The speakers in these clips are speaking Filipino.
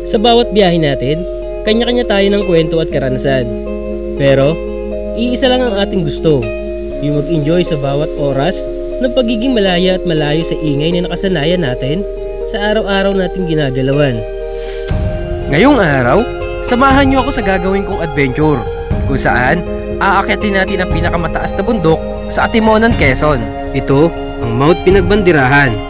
Sa bawat biyahe natin, kanya-kanya tayo ng kwento at karanasan. Pero, iisa lang ang ating gusto, yung mag-enjoy sa bawat oras ng pagiging malaya at malayo sa ingay na nakasanayan natin sa araw-araw nating ginagalawan. Ngayong araw, samahan niyo ako sa gagawin kong adventure, kung saan aakyatin natin ang pinakamataas na bundok sa Atimonan, Quezon. Ito ang Mount Pinagbanderahan.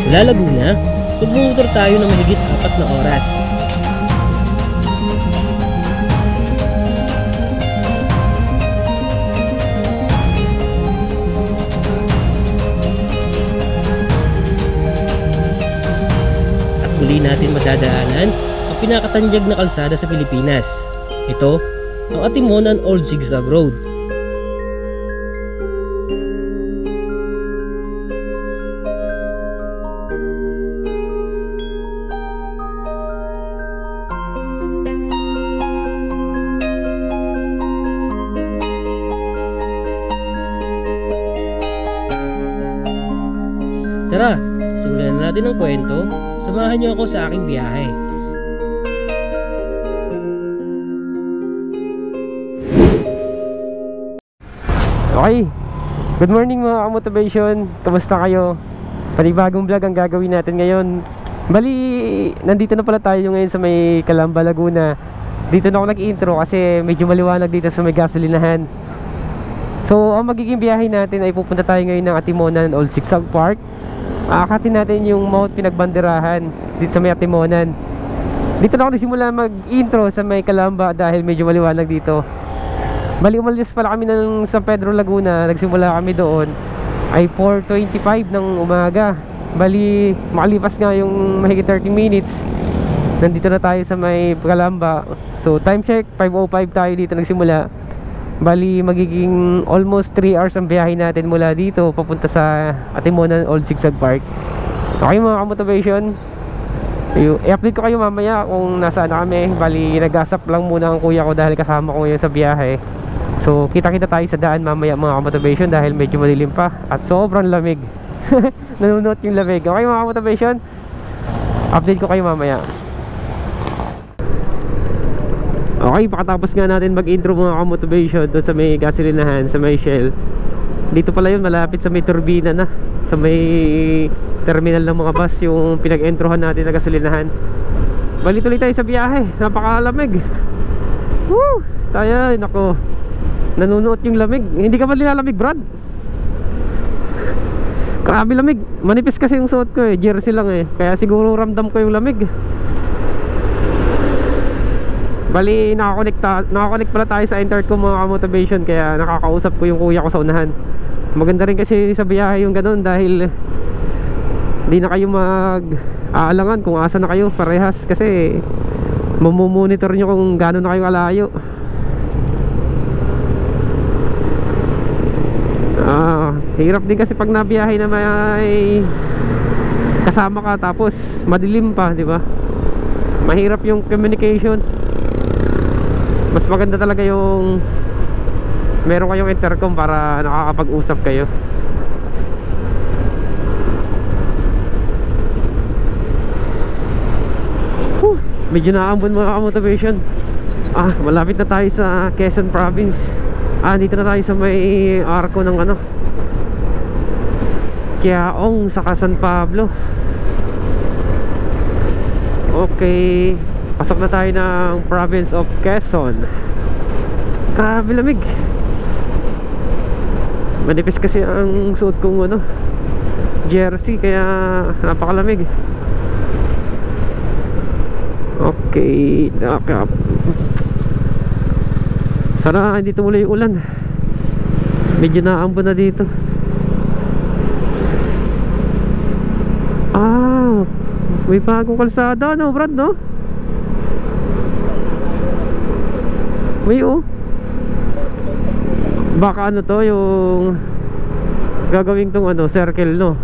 Mula Laguna, magmumotor tayo ng mahigit 4 na oras. At muli natin madadaanan ang pinakatangyag na kalsada sa Pilipinas. Ito ang Atimonan Old Zigzag Road. Tara, simulan na natin ang kwento. Samahan niyo ako sa aking biyahe. Okay, good morning mga kamotivation. Kamusta kayo? Panibagong vlog ang gagawin natin ngayon. Bali, nandito na pala tayo ngayon sa may Calamba, Laguna. Dito na ako nag-intro kasi medyo maliwanag dito sa may gasolinahan. So, ang magiging biyahe natin ay pupunta tayo ngayon ng Atimonan Old Zigzag Park. Aakatin natin yung Mount Pinagbanderahan dito sa may Atimonan. Dito na ako nagsimula mag-intro sa may Calamba dahil medyo maliwanag dito. Bali, umalis pala kami ng San Pedro, Laguna. Nagsimula kami doon ay 4:25 ng umaga. Bali, makalipas nga yung mahigit 30 minutes. Nandito na tayo sa may Calamba. So, time check, 5:05 tayo dito nagsimula. Bali, magiging almost 3 hours ang biyahe natin mula dito papunta sa Atimonan Old Zigzag Park. Okay mga kamotivation, i-update ko kayo mamaya kung nasaan na kami. Bali, nag-asap lang muna ang kuya ko dahil kasama ko ngayon sa biyahe. So, kita-kita tayo sa daan mamaya mga kamotivation dahil medyo madilim pa at sobrang lamig. Nanunot yung lamig. Okay mga kamotivation, update ko kayo mamaya. Okay, pakatapos nga natin mag-intro mga ka-motivation doon sa may gasolinahan, sa may Shell. Dito pala yun, malapit sa may turbina na, sa may terminal ng mga bus, yung pinag-introhan natin na gasolinahan. Bali tuloy tayo sa biyahe, napakalamig. Woo! Tayo, nako, nanunuot yung lamig. Hindi ka ba nilalamig, Brad? Grabe lamig, manipis kasi yung suot ko eh, jersey lang eh, kaya siguro ramdam ko yung lamig. Bali, nakakonect pala tayo sa internet ko mga motivation, kaya nakakausap ko yung kuya ko sa unahan. Maganda rin kasi sa biyahe yung ganun dahil di na kayo mag-aalangan kung asa na kayo parehas kasi mamumonitor nyo kung gano'n na kayo kalayo. Hirap din kasi pag nabiyahe na may kasama ka tapos madilim pa, di ba? Mahirap yung communication. Mas maganda talaga yung meron kayong intercom para nakakapag-usap kayo. Medyo naambon mga motivation. Malapit na tayo sa Quezon Province. Dito na tayo sa may arko ng Qiaong saka San Pablo. Okay, pasok na tayo ng province of Quezon. Grabe lamig. Manipis kasi ang suot kong jersey, kaya napakalamig. Okay, sana hindi tumuloy yung ulan. Medyo naambon na dito. May bagong kalsada, no Brad, no? May baka to yung gagawin tong ano, circle, no?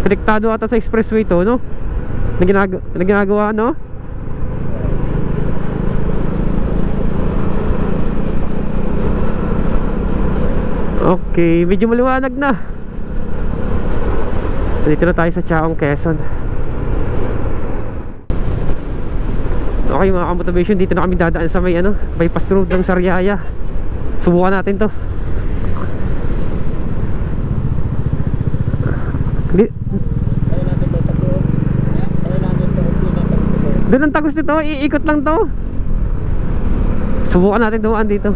Konektado ata sa expressway to, no? Na ginagawa, no? Okay, medyo maliwanag na. Dito na tayo sa Chaong, Quezon. Okay mga ka-motivation, dito na kami dadaan sa may ano, bypass road ng Sariaya. Subukan natin to. Doon ang tagos nito, iikot lang to. Subukan natin dumaan dito.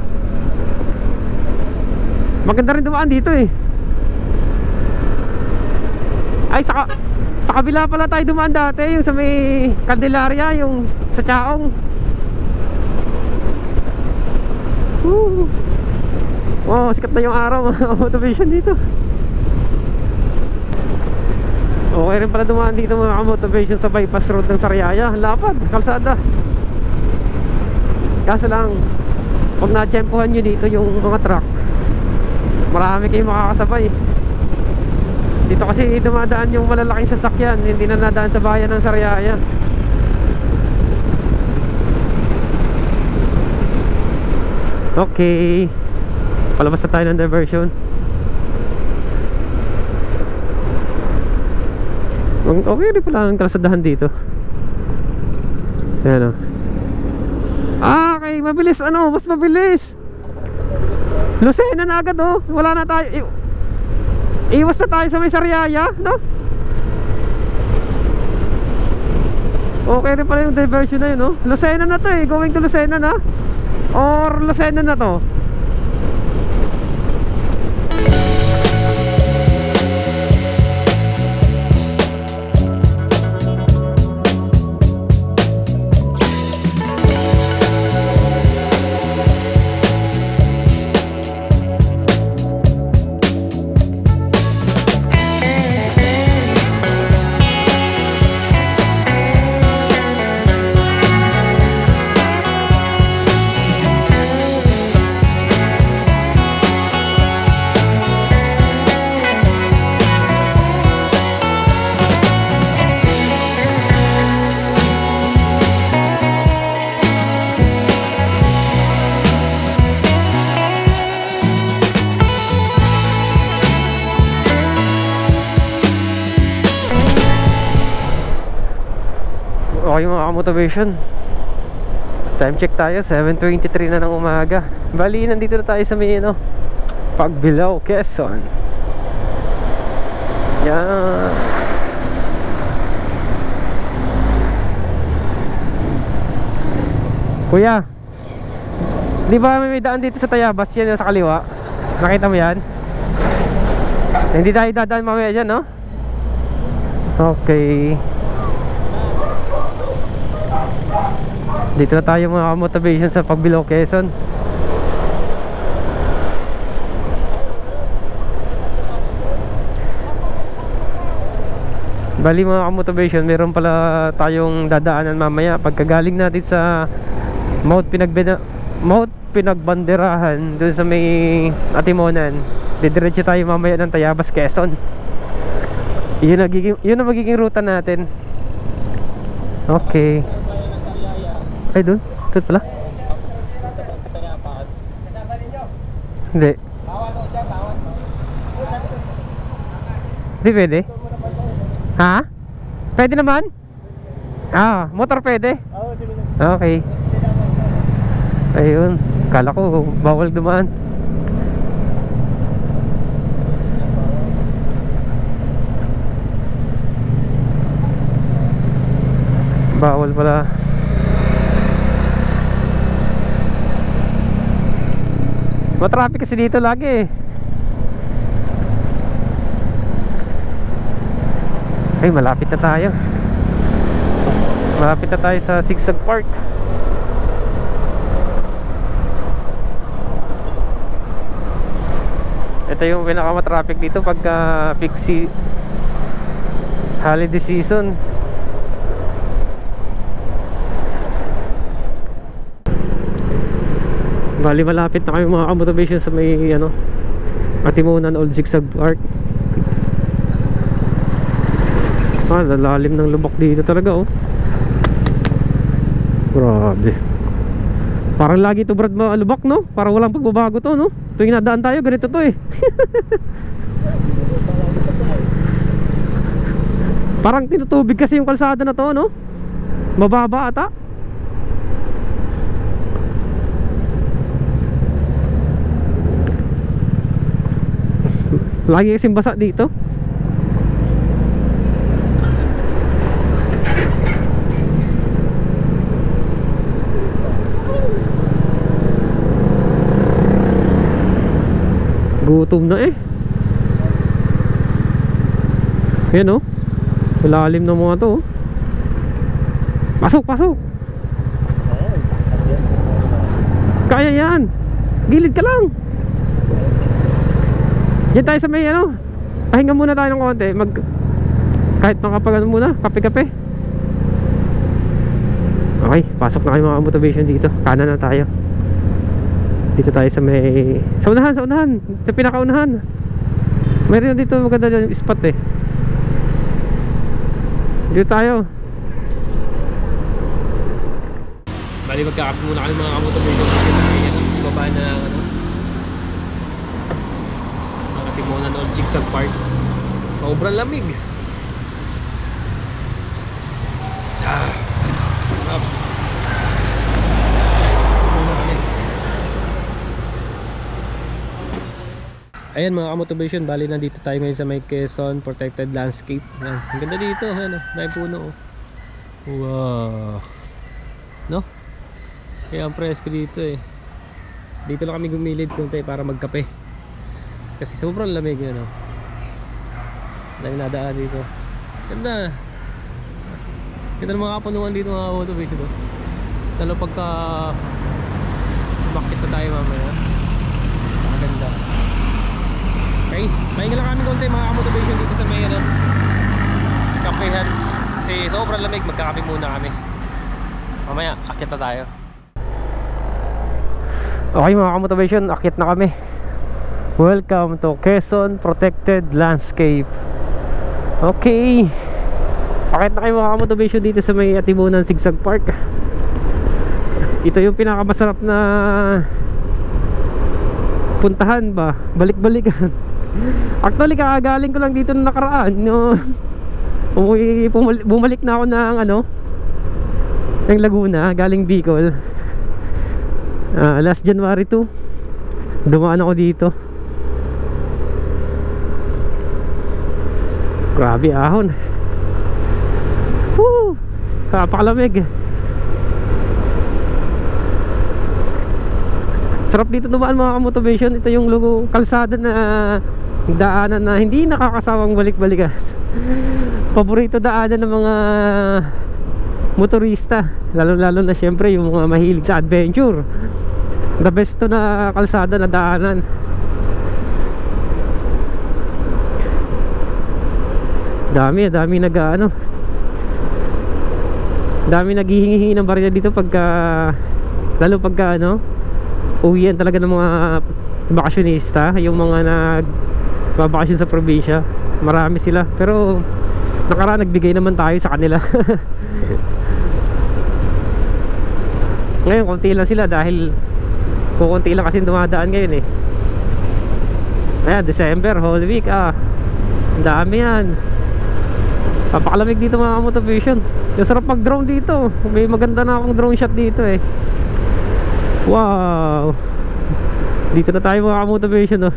Maganda rin dumaan dito eh. Ay, sa kabila pala tayo dumaan dati, yung sa may Candelaria, yung sa Chaong. Wow, sikat na yung araw. Motivation dito. Okay rin pala dumaan dito mga motivation sa bypass road ng Sariaya. Lapad, kalsada. Kaso lang, pag na-tsempohan nyo dito yung mga truck, marami kayong makakasabay. Dito kasi dumadaan yung malalaking sasakyan, hindi na nadaan sa bayan ng Sariaya. Okay, palabas na tayo ng diversion. Okay rin pala ang kalsadahan dito. Ayan o. Okay, mabilis ano, mas mabilis. Lucena na agad oh. Wala na tayo. Iwas na tayo sa may Sariaya, no? Okay rin pala yung diversion na yun, no? Lucena na to eh, going to Lucena na. Or Lucena na to. Okay mga motivation, time check tayo, 7:23 na ng umaga. Bali, nandito na tayo sa may ano, Pagbilao, Quezon. Yan. Kuya, di ba may daan dito sa Tayabas? Yan sa kaliwa. Nakita mo yan? Hindi tayo dadaan mamaya dyan, no? Okay. Dito na tayo mga motivation sa Pagbilao, Quezon. Bali mga motivation, meron pala tayong dadaanan mamaya pagkagaling natin sa Mount Pinagbanderahan dun sa may Atimonan. Didiretso tayo mamaya ng Tayabas, Quezon. Yun ang magiging ruta natin. Okay. Ay, doon pala. Hindi. Hindi pwede. Ha? Pwede naman? Ah, motor pwede? Okay. Ayun, kala ko bawal dumaan. Bawal pala. Matraffic kasi dito lagi eh. Ay, malapit na tayo. Malapit na tayo sa Zigzag Park. Ito yung pinakamatraffic dito pagka peak holiday season. Bali malapit na kami mga motivation sa may ano, Atimonan Old Zigzag Park. Lalalim ng lubak dito talaga oh. Grabe. Parang lagi to Brad malubak no? Parang walang pagbabago to no? Tuwing nadaan tayo ganito to eh. Parang tinutubig kasi yung kalsada na to no? Mababa ata. Lagi kasing basa dito. Gutom na eh. Yan oh. Lalim ng mga to oh. Pasok, pasok. Kaya yan. Gilid ka lang. Yan tayo sa may ano. Pahinga muna tayo ng konti. Kahit makapag ano muna, kape-kape. Okay, pasok na kayo mga motivation dito. Kanan na tayo. Dito tayo sa may... Sa unahan, sa unahan. Sa pinakaunahan. Mayroon dito maganda yung spot eh. Dito tayo. Bali magkakape muna kami mga motivation dito. Baba na ano. Nakatimunan Old Zigzag Park. Sobrang lamig. Up. Ayan mga motivation, bali nandito tayo ngayon sa may Quezon Protected Landscape. Ayan, ang ganda dito, ano, naipuno oh. Wow. No? Kaya ang presko dito eh. Dito lang kami gumilid kunti para magkape. Kasi sobrang lamig yun oh. Dahil nadaan dito. Ganda. Ganda ng mga kapunuan dito mga motivation oh. Lalo pagka bakit na tayo mamaya. Maganda. Okay, mahinga lang kami konti mga motivation dito sa may ano, kapehan. Kasi sobrang lamig, magkakape muna kami. Mamaya, akyat na tayo. Okay mga motivation, akyat na kami. Welcome to Quezon Protected Landscape. Okay, akyat na kayo mga motivation dito sa may Atimunan Zigzag Park. Ito yung pinakamasarap na puntahan ba, balik-balikan. Actually kakagaling ko lang dito nung nakaraan no? Bumalik na ako ng ano, ng Laguna, galing Bicol. Last January 2 dumaan ako dito. Grabe ahon. Woo! Napakalamig. Sarap dito dumaan mga motivation. Ito yung lugo kalsada na daanan na hindi nakakasawang balik-balikan. Paborito daanan ng mga motorista, lalo-lalo na syempre yung mga mahilig sa adventure. The best to na kalsada na daanan. Dami nag-ano, dami naghihingi ng barya dito pagka, lalo pagka ano, uwian talaga ng mga bakasyonista, yung mga nagbabakasyon sa probinsya. Marami sila, pero nakaraan nagbigay naman tayo sa kanila. Ngayon konti lang sila dahil kukunti lang kasi dumadaan ngayon eh. Ayan, December, Holy Week ang dami yan. Papakalamig dito mga motivation. Yung sarap mag drone dito. May maganda na akong drone shot dito eh. Wow. Dito na tayo mga motivation oh.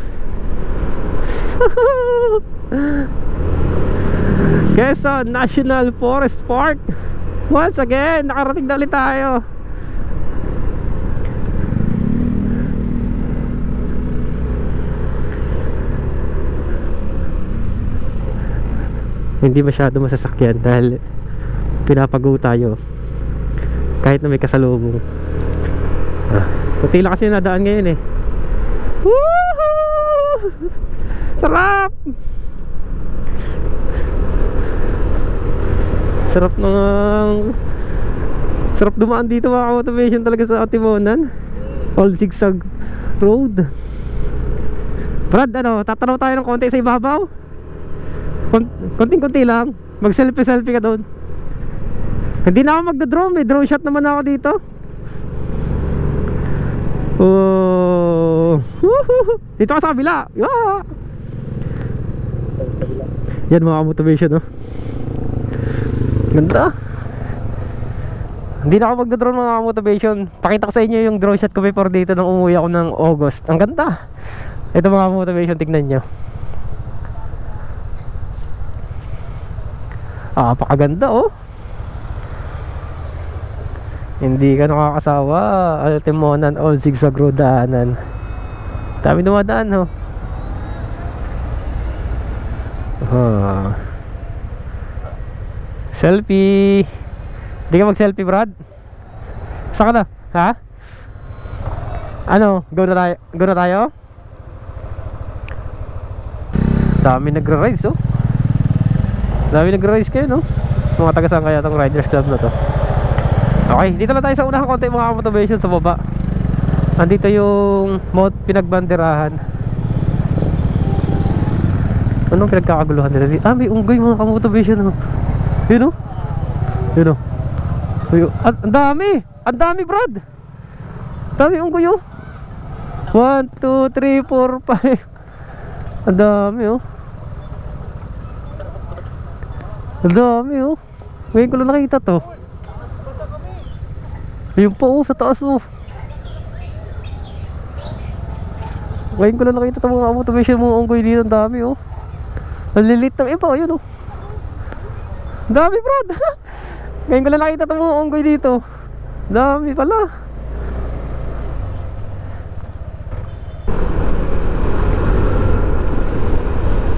Quezon National Forest Park. Once again, nakarating na ulit tayo. Hindi masyado masasakyan dahil pinapago tayo kahit na may kasalubong. Kunti lang kasi nadaan ngayon eh. Woohoo! Sarap! Sarap sarap dumaan dito mga motivation talaga sa Atimunan Old Zigzag Road. Brad, ano, tatanaw tayo ng konti sa ibabaw. Konting-konti lang. Mag selfie ka doon. Hindi na ako magda-drone. May drone shot naman ako dito. Oh. Dito ka sa kabila. Yeah. Yan mga motivation, oh. Ganda. Hindi na ako magda-drone mga motivation. Pakita ko sa inyo yung drone shot ko before dito nang umuwi ako ng August. Ang ganda. Ito mga motivation, tignan nyo. Pakaganda, oh. Hindi ka nakakasawa. Altimonan, all zigzag road daanan. Dami dumadaan, oh. Selfie. Hindi ka mag-selfie, Brad? Saan ka na? Ha? Ano? Go na tayo? Go na tayo? Dami nagra-rides, oh. Dami nagra-rides kayo, no? Mga taga-saan kaya itong Riders Club na to. Okay, dito na tayo sa unang konti mga motivation sa baba. Andito yung pinagbanderahan. Anong pinagkakaguluhan nila dito? May unggoy mga kamotivation, oh. Yun, oh. Yun, oh. Ang dami! Ang dami, Brad! Dami unggoy, oh. 1, 2, 3, 4, 5. Ang dami, oh. Ang dami, oh. Ngayon ko lang nakita to. Ayun po, oh, sa taas, oh. Ngayon ko lang nakita itong mga motivation mga unggoy dito. Ang dami, oh. Ang lilit ng iba, yun, oh. Ang dami, Brad. Ngayon ko lang nakita itong mga unggoy dito. Ang dami pala.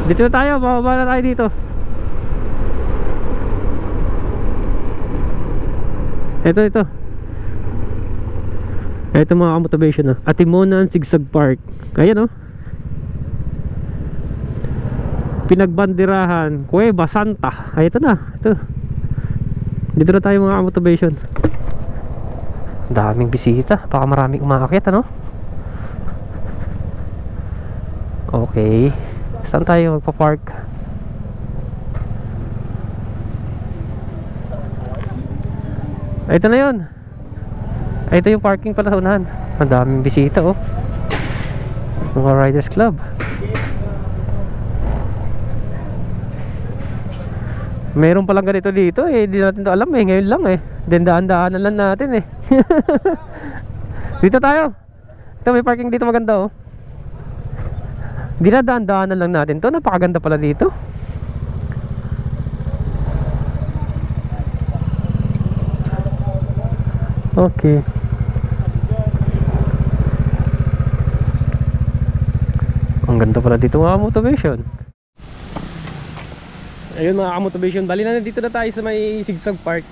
Dito na tayo, bababa na tayo dito. Ito mga motivation, oh. Atimonan Zigzag Park. Ayan, oh. Pinagbandirahan Cueva Santa. Ay, ito na. Ito. Dito na tayo mga motivation. Daming bisita. Baka maraming umaakit, ano? Okay. Saan tayo magpa-park? Ito na yun. Ito yung parking pala sa unahan. Ang daming bisita, oh. Mga Riders Club. Meron palang ganito dito, eh. Hindi natin to alam, eh. Ngayon lang, eh. Daan-daanan lang natin, eh. Dito tayo. Ito, may parking dito maganda, oh. Dinadaan-daanan lang natin to. Napakaganda pala dito. Okay. Ang ganda pala dito mga motivation. Ayun mga motivation, bali na dito na tayo sa may Zigzag Park.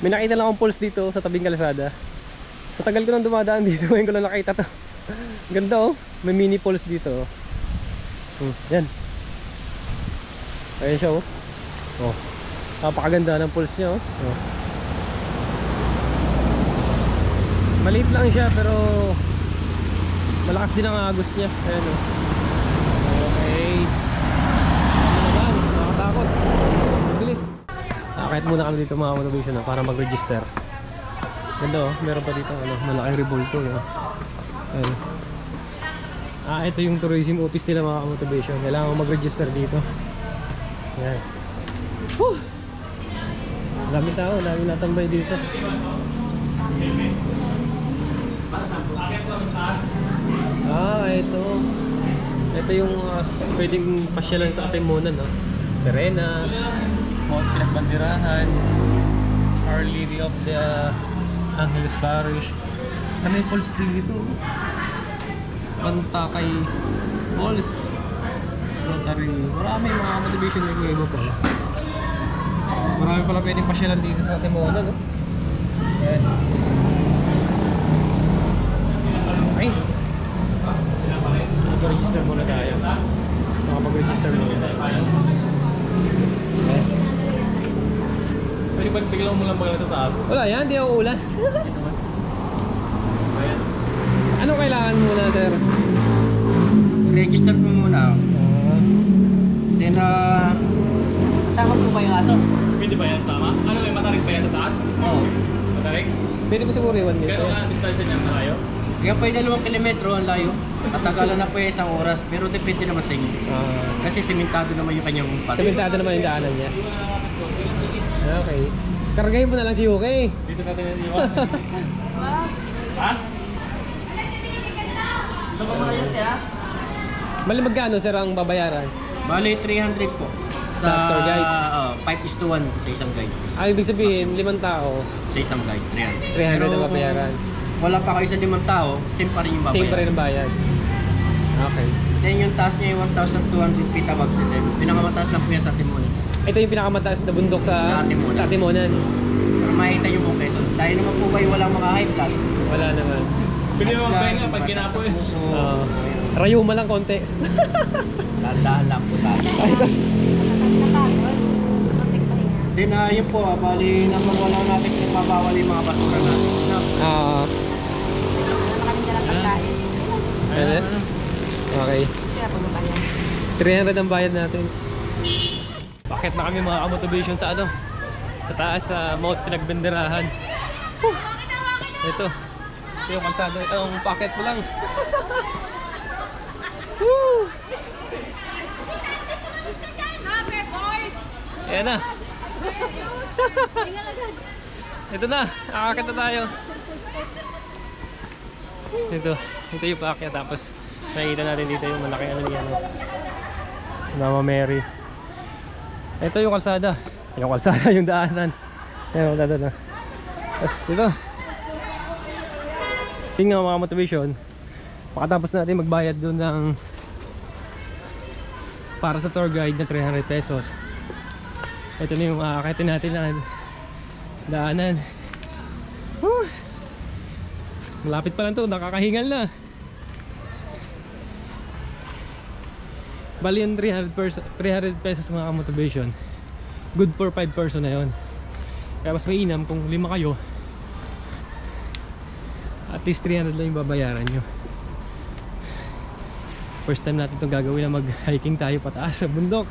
May nakita lang akong pulse dito sa tabing kalsada. Sa tagal ko nang dumadaan dito, ngayon ko lang nakita to. Ganda, oh. May mini pulse dito, oh. Yan. Ayan siya, oh. Oh. Napakaganda ng pulse niya, oh. Oh. Maliit lang siya pero malakas din ang agos niya. Ayan, oh. Okay. Ano naman? Nakakatakot. Mabilis. Kahit muna kami dito mga motivation, oh, para mag-register. Ganda, oh. Meron pa dito ano, malaking revolto, oh. Ayan. Ito yung tourism office nila mga motivation. Kailangan mag-register dito. Ayan. Woo! Daming tao, daming natambay dito. Ito yung pwedeng pasyalan sa Atimonan, no? Serena, Mount Pinagbandirahan, Our Lady of the Angeles Parish. May falls dito. Pantakay Falls, Rotary. Marami mga motivation na iba pala. Marami pala pwedeng pasyalan dito sa Atimonan, no? Ayan. Ay! Mag-register muna tayo. Makapag-register muna tayo. Okay. Pwede ba biglang mo lang ba sa taas? Wala yan, hindi ako ulan. Ano kailangan muna, sir? Register mo muna. Then, Kasama po ba yung aso? Pwede ba yan sama? Ano may matarik ba yan sa taas? Oo. Matarik? Pwede pa siguro 1 meter. Kaya nga distansya niya malayo? Kaya po yung 2 kilometro ang layo. Tatagalan na po yung 1 oras. Pero depende naman sa inyo. Kasi simentado naman yung kanyang pato. Sementado naman yung daanan niya. Okay. Kargahin mo na lang si Yuki. Dito natin yung iwan. Ha? Ito ba muna yun kaya? Bali magkano sir ang babayaran? Bali 300 po. Sa tour guide? 5:1 sa isang guide. Ibig sabihin, 5 tao, Sa isang guide, 300. 300 Pero ang babayaran. kung wala pa kayo sa 5 tao, same pa rin yung babayaran. Same pa rin ang bayad. Okay. Then yung taas niya yung 1,200 feet above sea level. Pinakamataas lang po yan sa Timonan. Ito yung pinakamataas na bundok Sa Timonan. sa Timonan. Pero makita nyo po Quezon. Dahil naman po kayo walang mga high blood. Wala naman. Pwede mo magpahinga pag kinapo eh. Rayuma lang konti. Dahan lang po tayo. Then yun po, bali naman wala natin kung mabawal yung mga basura natin. No? Ano? Okay. 300 ang bayad natin. Bakit na kami mga motivation sa ano? Sa taas sa Mount Pinagbenderahan. Ito. Ito yung kalsada. Ang packet mo lang. Ayan na. Ito na. Akakit na tayo. Ito yung packet. Tapos nakikita natin dito yung malaki ano niya. Mama Mary. Ito yung kalsada. Yung kalsada, yung daanan. Ayan, dito na. Tapos dito. Yung nga mga motivation. Pakatapos natin magbayad doon ng para sa tour guide na 300 pesos. Ito na yung aakatin natin na daanan. Malapit pa lang to, nakakahingal na. Bali yung 300 pesos mga motivation. Good for 5 person na yon. Kaya mas mainam kung 5 kayo, at least 300 lang yung babayaran nyo. First time natin itong gagawin na mag-hiking tayo pataas sa bundok.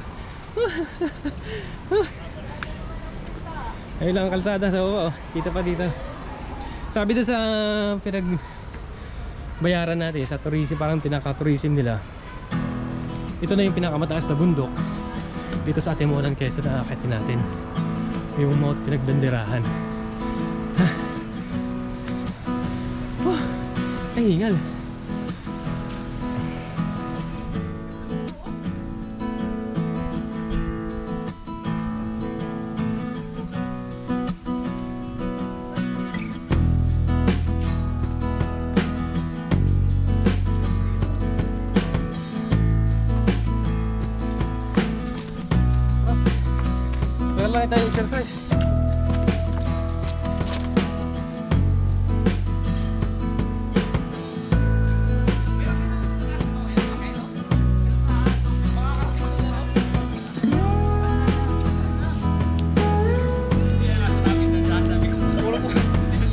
Ayun lang ang kalsada sa baba. Kita pa dito. Sabi doon sa pinagbayaran natin sa tourism, parang pinaka-tourism nila, ito na yung pinakamataas na bundok dito sa Timonan Quezon na akitin natin, yung Mount Pinagbenderahan. Ay hingal. Lang tayo exercise.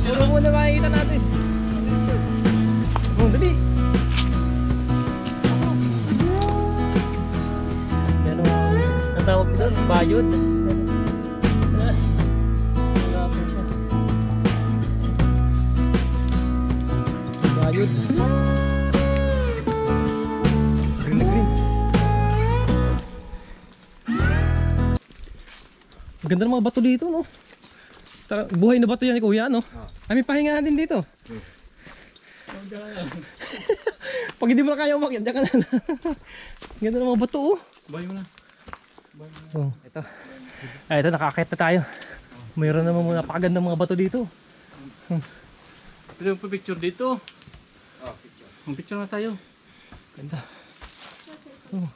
Puro muna makikita natin. Dali. Yan o. Ang tawag dito, bayod. Ayun. Green na green. Ganda ng mga bato dito, no? Buhay na bato yan, kuya, no? Ay, may pahingahan din dito. Pag hindi mo na kaya umakyat, dyan ka na. Ganda ng mga bato, oh. Bayo mo na. So, ito. Ay, ito, nakakakit na tayo. Mayroon naman muna napakaganda mga bato dito. Pwede mo pa picture dito. Picture na tayo. Ganda. Oh.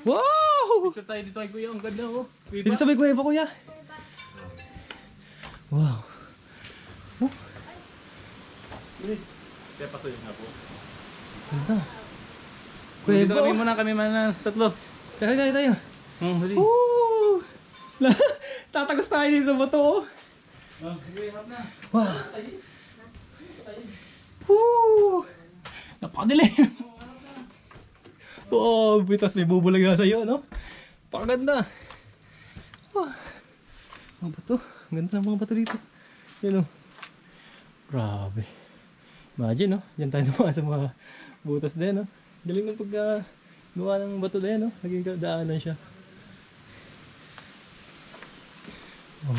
Wow! Picture tayo dito ay kuya. Ang ganda oh. Dito sabay kuya pa kuya. Wow. Oh. Kaya pasoy nga po. Ganda. Kuya dito kami muna, kami man tatlo. Kaya tayo. Huli. Woo! Tatagos tayo dito ba to? Wow. Woo! Napakadilim. Oh, bitas may bubulag na sa'yo, no? Pakaganda. Mga bato. Ang ganda ng mga bato dito. Yan o. Grabe. Imagine, no? Diyan tayo naman sa mga butas din, no? Galing ng paggawa ng bato din, no? Naging daanan siya. Oh.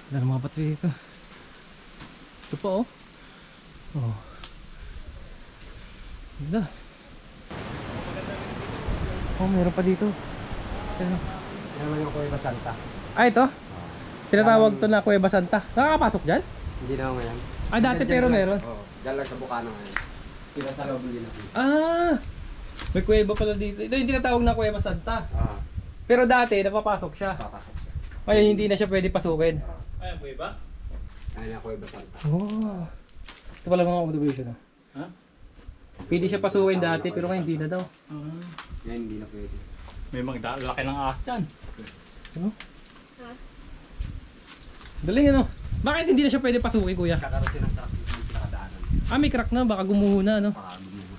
Ganda ng mga bato dito. Ito pa, oh. Oh. Ganda. Oh, meron pa dito. Ano? Yan naman yung Kuweba Santa. Ito? Tinatawag to na Kuweba Santa. Nakakapasok dyan? Hindi na ako ngayon. Dati pero meron. Oo, dyan lang sa Bukano ngayon. Sila sa loob din natin. May kuweba pala dito. Ito yung tinatawag na Kuweba Santa. Pero dati, napapasok siya. Papasok siya. Ngayon, hindi na siya pwede pasukin. Ayan, Kuweba? Ayan yung Kuweba Santa. Oh. Ito pala mga motivation. Ha? Pwede siya pasukin dati, pero ngayon hindi na daw. Yan, hindi na pwede. May mga laki ng ahas dyan. Ano? Galing ano? Bakit hindi na siya pwede pasukin, kuya? Kakarosin ng truck yung pinakadaanan. May crack na, baka gumuho na, no? Baka gumuha.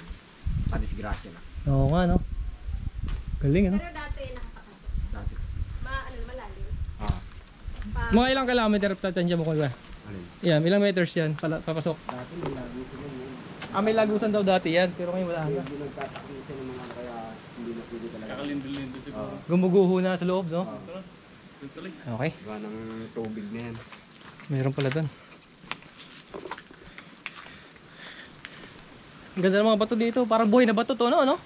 Padisgrasya lang. Oo nga, no? Galing, ano? Pero dati nakakapasok. Dati. Malalim. Mga ilang kilometer tatansya mo, kuya? Alin? Yan, ilang meters yan, papasok. Dati may lagi sila yun. May lagusan daw dati yan, pero ngayon wala na. Hindi nagtatakil siya ng mga kaya hindi na pwede talaga. Kakalindol-lindol siguro. Gumuguho na sa loob, no? Okay. Gawa ng tubig na yan. Meron pala doon. Ang ganda ng mga bato dito. Parang buhay na bato to, no?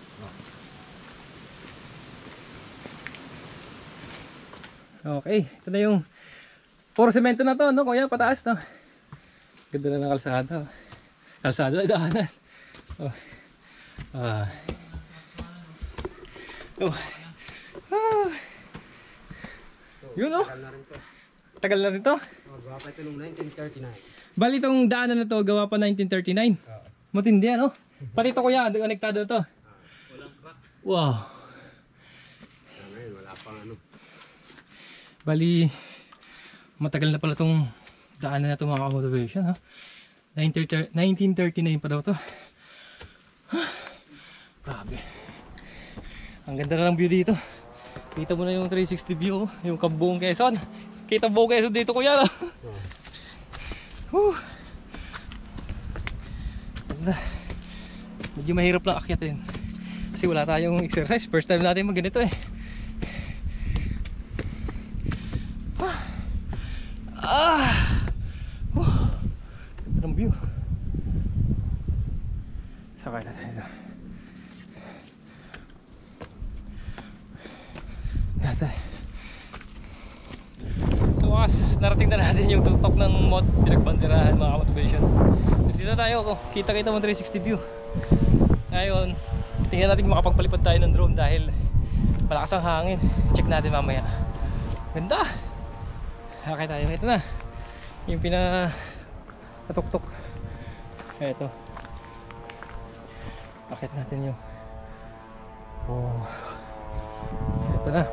Okay. Ito na yung puro semento na to, no? Kuya, pataas, no? Ganda na ng kalsada. Kalsada na daanan. Oh. Yun, no? Tagal na rin to. Tagal na rin to. Gawa pa ito noong 1939. Bali itong daanan na to gawa pa 1939. Matindi ano? Pati ito kuya, konektado to. Walang crack. Wow. Ngayon, wala pang ano. Bali matagal na pala itong daanan na ito mga motivation, ha? 1939 pa daw to. Grabe. Ang ganda na ng view dito. Kita mo na yung 360 view, yung kabuong Quezon. Kita buong Quezon dito kuya, no? Ganda. Medyo mahirap lang akyatin kasi wala tayong exercise. First time natin mag ganito eh. Ganda ng view. Sakay na tayo dito. Gata. So wakas, narating na natin yung tuktok ng mod pinagbanderahan mga motivation. Dito tayo, kita-kita mo 360 view. Ngayon, tingnan natin makapagpalipad tayo ng drone dahil malakas ang hangin. Check natin mamaya. Ganda! Sakay tayo. Ito na. Yung pinatuktok. Ito. Akit natin yung ito na.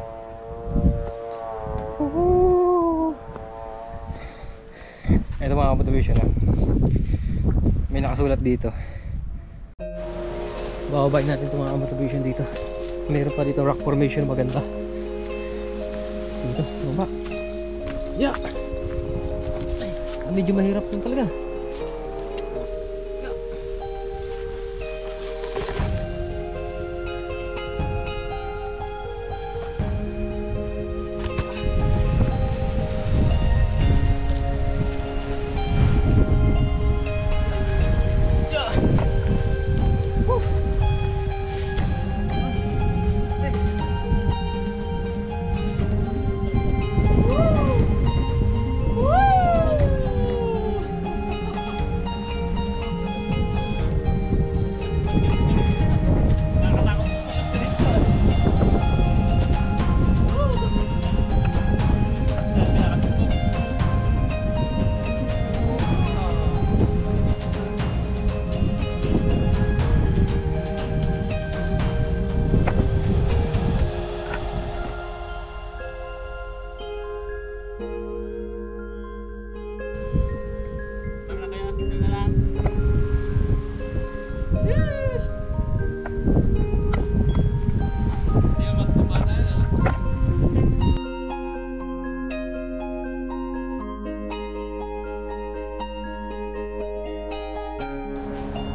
Ito mga motivation na. May nakasulat dito. Bababain natin itong mga motivation dito. Meron pa dito rock formation maganda. Dito, baba. Yeah! Medyo mahirap din talaga.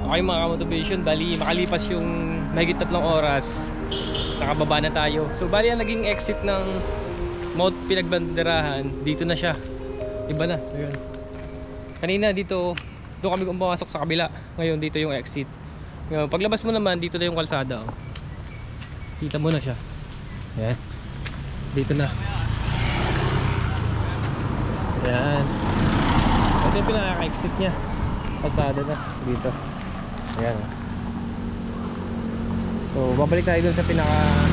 Okay mga ka-motivation, bali makalipas yung mahigit 3 oras, nakababa na tayo. So bali ang naging exit ng Mount Pinagbanderahan, dito na siya. Iba na, ayun. Kanina dito, doon kami pumasok sa kabila. Ngayon dito yung exit. Ngayon, paglabas mo naman, dito na yung kalsada. Oh. Kita mo na siya. Ayan. Dito na. Ayan. Ito yung pinaka-exit nya. Kalsada na. Dito. Ayan. So, babalik tayo dun sa pinaka-office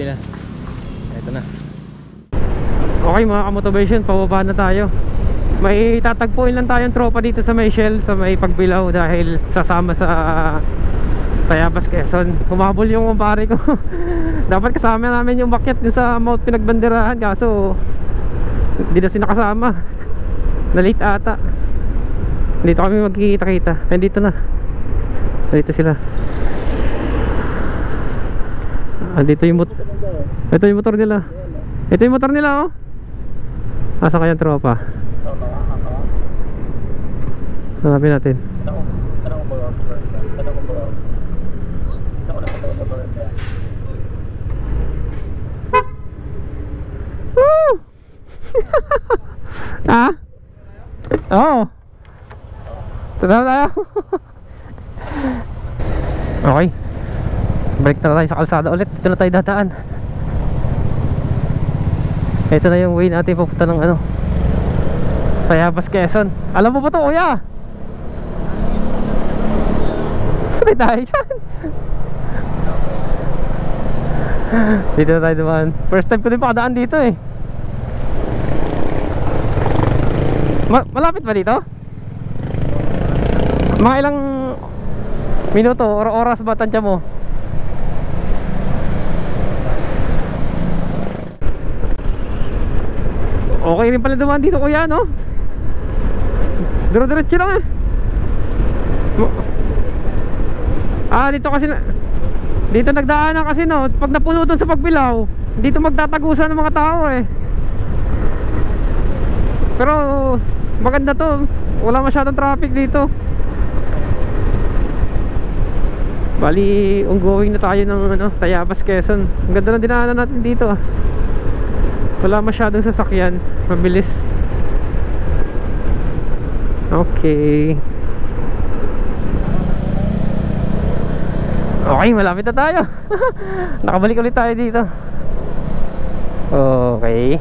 nila. Ito na. Okay mga ka-motivation, pababa na tayo. May tatagpuin lang tayong tropa dito sa may Shell, sa may Pagbilao, dahil sasama sa Tayabas, Quezon. Humabol yung kumpare ko. Dapat kasama namin yung bakyat din sa Mount Pinagbanderahan, kaso hindi na sinakasama. Na-late ata. Dito kami magkikita-kita. Nandito na. Dito sila. Dito yung ito yung motor nila. Ito yung motor nila, oh. Asa kayang tropa? Hanapin natin. Woo! Ah? Oo. Tara tayo. Okay. Balik na tayo sa kalsada ulit. Dito na tayo dadaan. Ito na yung way natin papunta ng ano, Tayabas, Quezon. Alam mo ba ito, kuya? Saan tayo dyan? Dito na tayo dumaan. First time ko din pakadaan dito eh. Malapit ba dito? Mga ilang minuto or oras ba tansya mo? Okay rin pala dumaan dito, kuya, no? Dire-diretso lang eh. Dito kasi dito nagdaanan kasi, no? Pag napuno doon sa Pagbilao, dito magtatagusan ng mga tao eh. Pero maganda to. Wala masyadong traffic dito. Bali, ongoing na tayo ng ano, Tayabas, Quezon. Ang ganda ng dinaanan natin dito ah. Wala masyadong sasakyan. Mabilis. Okay. Okay, malapit na tayo. Nakabalik ulit tayo dito. Okay.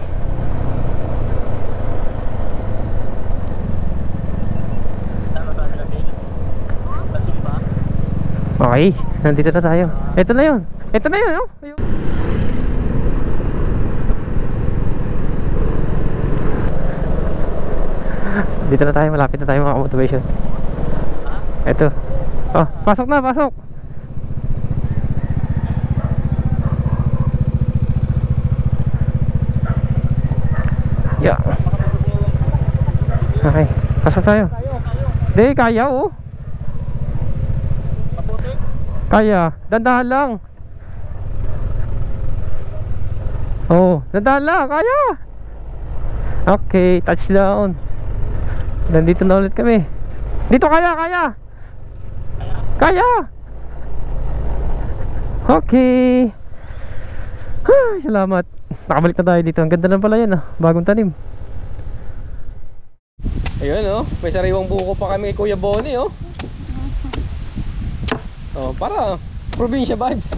Okay, nandito na tayo. Ito na yun. Ito na yun, oh. Ayun. Dito na tayo, malapit na tayo mga motivation. Ito. Oh, pasok na, pasok. Yeah. Okay, pasok tayo. Di, kaya oh. Kaya, dandahan lang. Oh, dandahan lang, kaya. Okay, touchdown. Nandito na ulit kami. Dito kaya, kaya. Kaya. Okay. Salamat. Nakabalik na tayo dito. Ang ganda lang pala yan ah. Bagong tanim. Ayun oh, may sariwang buko pa kami kay Kuya Bonnie oh. Oh, para probinsya vibes.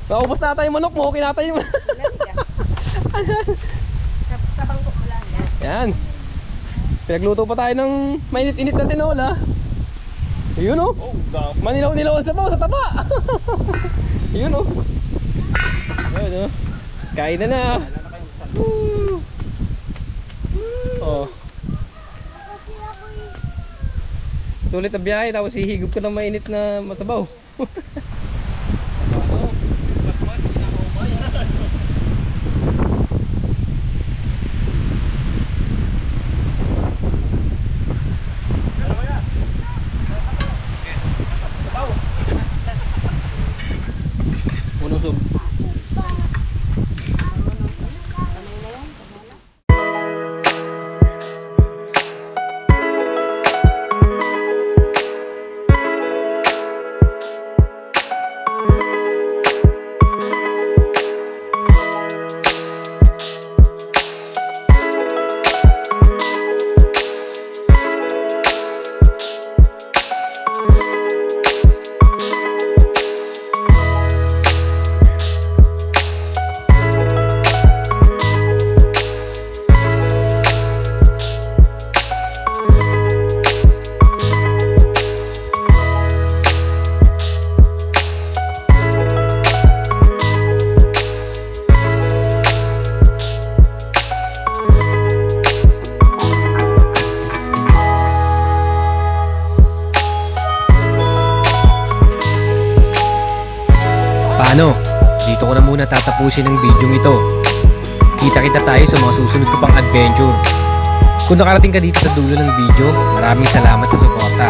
Naubos na tayo manok mo, kinatay mo. Sa bangko mo lang yan. Yan. Pinagluto pa tayo ng mainit-init na tinola. Ayun oh. Manilaw-nilaw sa baw sa taba. Ayun oh. Ayun oh. Kain na na. Oh. Sulit na biyahe, tapos hihigop ko ng mainit na masabaw. Punusog. Paano? Dito ko na muna tatapusin ang video ito. Kita-kita tayo sa mga susunod ko pang adventure. Kung nakarating ka dito sa dulo ng video, maraming salamat sa suporta.